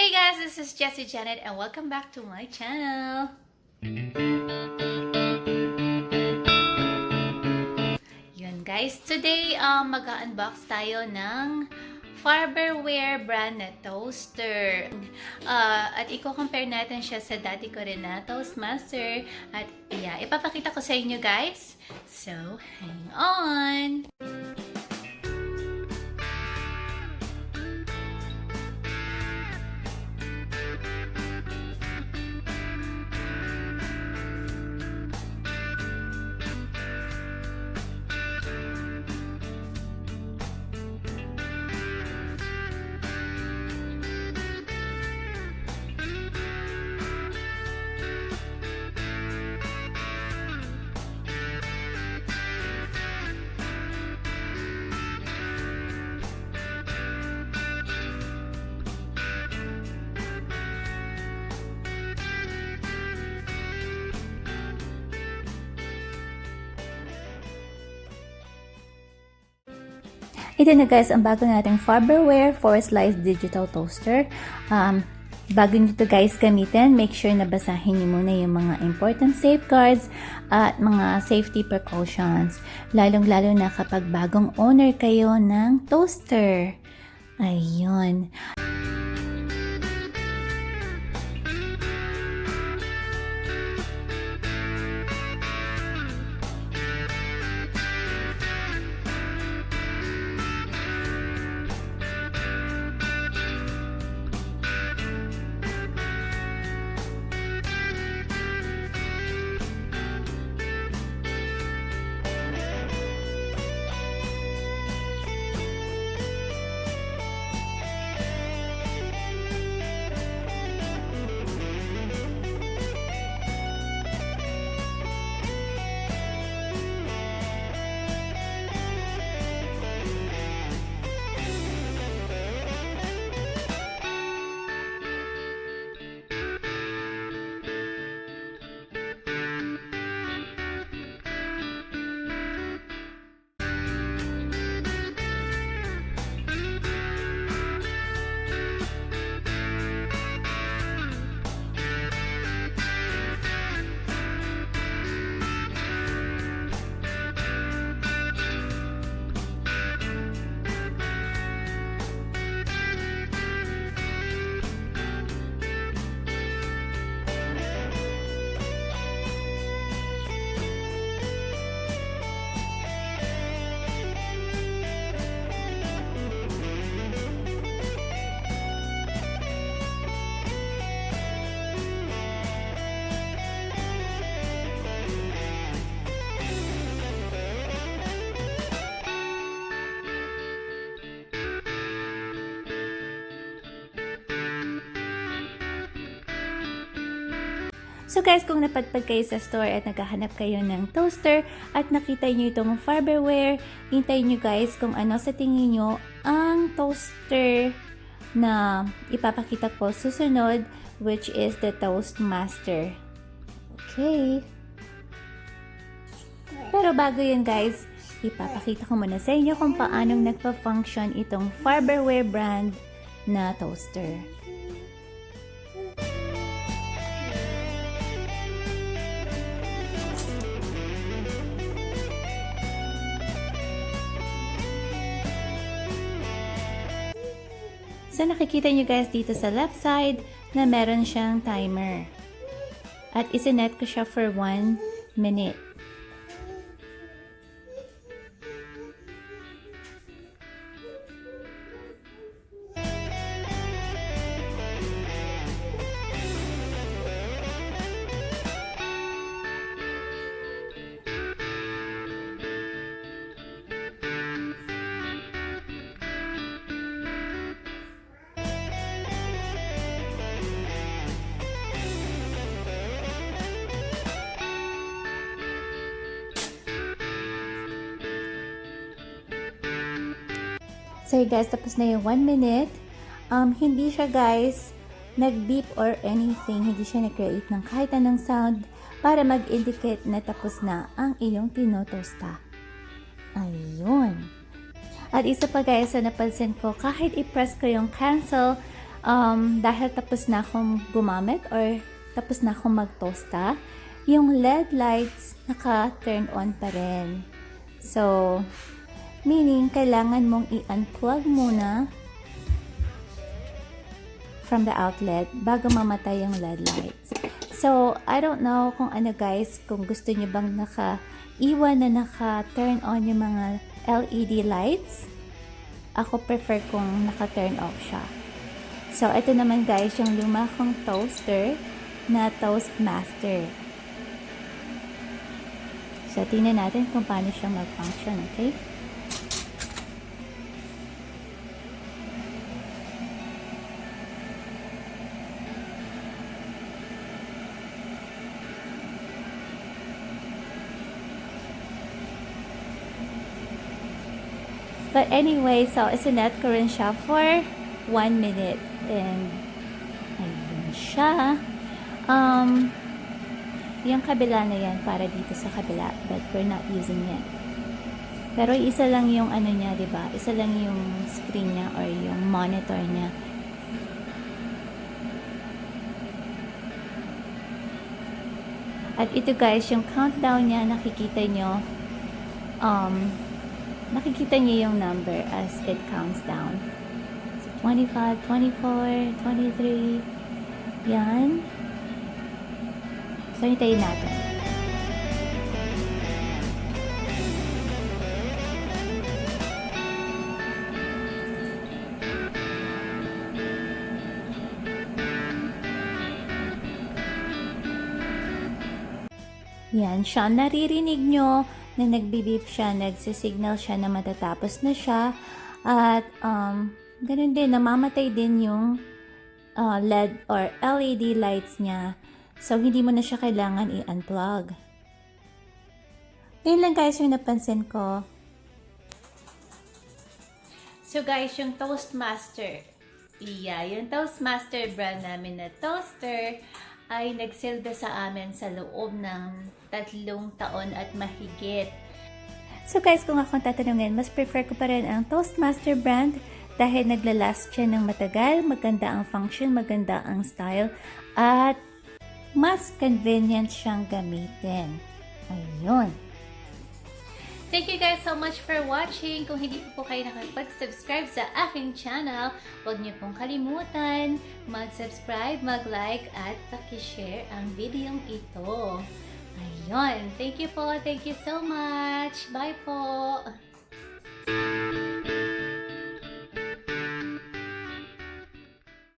Hey guys, this is Jessie Janet and welcome back to my channel. Yun guys, today mag-unbox tayo ng Farberware brand na toaster. At i-compare natin siya sa dati ko rin na Toastmaster. At yeah, ipapakita ko sa inyo guys. So, hang on! Ito na guys, ang bago nating Farberware 4-slice digital toaster. Bago nyo ito guys gamitin, make sure na basahin nyo muna yung mga important safeguards at mga safety precautions. Lalong-lalo na kapag bagong owner kayo ng toaster. Ayun. So guys, kung napadpad kayo sa store at naghahanap kayo ng toaster at nakita nyo itong Farberware, hintayin nyo guys kung ano sa tingin nyo ang toaster na ipapakita ko susunod, which is the Toastmaster. Okay. Pero bago yun guys, ipapakita ko muna sa inyo kung paanong nagpa-function itong Farberware brand na toaster. So, nakikita nyo guys dito sa left side na meron siyang timer. At isinet ko siya for 1 minute. So guys, tapos na yung 1 minute. Hindi siya guys nag-beep or anything. Hindi siya nag-create ng kahit anong sound para mag-indicate na tapos na ang iyong tinotosta. Ayun. At isa pa guys, so napansin ko, kahit i-press ko yung cancel, dahil tapos na akong gumamit or tapos na akong mag-toasta, yung LED lights naka-turn on pa rin. So, meaning, kailangan mong i-unplug muna from the outlet bago mamatay yung LED lights. So, I don't know kung ano guys, kung gusto nyo bang naka-iwan na naka-turn on yung mga LED lights. Ako prefer kung naka-turn off siya. So, ito naman guys, yung luma kong toaster na Toastmaster. So, tingnan natin kung paano siya mag-function, okay? But anyway, so isinet ko rin siya for 1 minute. And, ayun siya. Yung kabila na yan para dito sa kabila. But we're not using it. Pero isa lang yung ano niya, diba? Isa lang yung screen niya or yung monitor niya. At ito guys, yung countdown niya, nakikita nyo, nakikita niyo yung number as it counts down. So, 25, 24, 23, yan. So, hintayin natin. Yan siya. Naririnig nyo na nagbibip siya, nagsisignal siya na matatapos na siya. At, ganun din, namamatay din yung LED or LED lights niya. So, hindi mo na siya kailangan i-unplug. Yun lang guys yung napansin ko. So guys, yung Toastmaster. Yung Toastmaster brand namin na toaster ay nagsilbi sa amin sa loob ng 3 taon at mahigit. So guys, kung akong tatanungin, mas prefer ko pa rin ang Toastmaster brand dahil naglalast siya ng matagal, maganda ang function, maganda ang style, at mas convenient siyang gamitin. Ayun. Thank you guys so much for watching. Kung hindi po kayo nakapag-subscribe sa aking channel, huwag niyo pong kalimutan mag-subscribe, mag-like, at paki-share ang video ito. Ayun. Thank you po. Thank you so much. Bye po.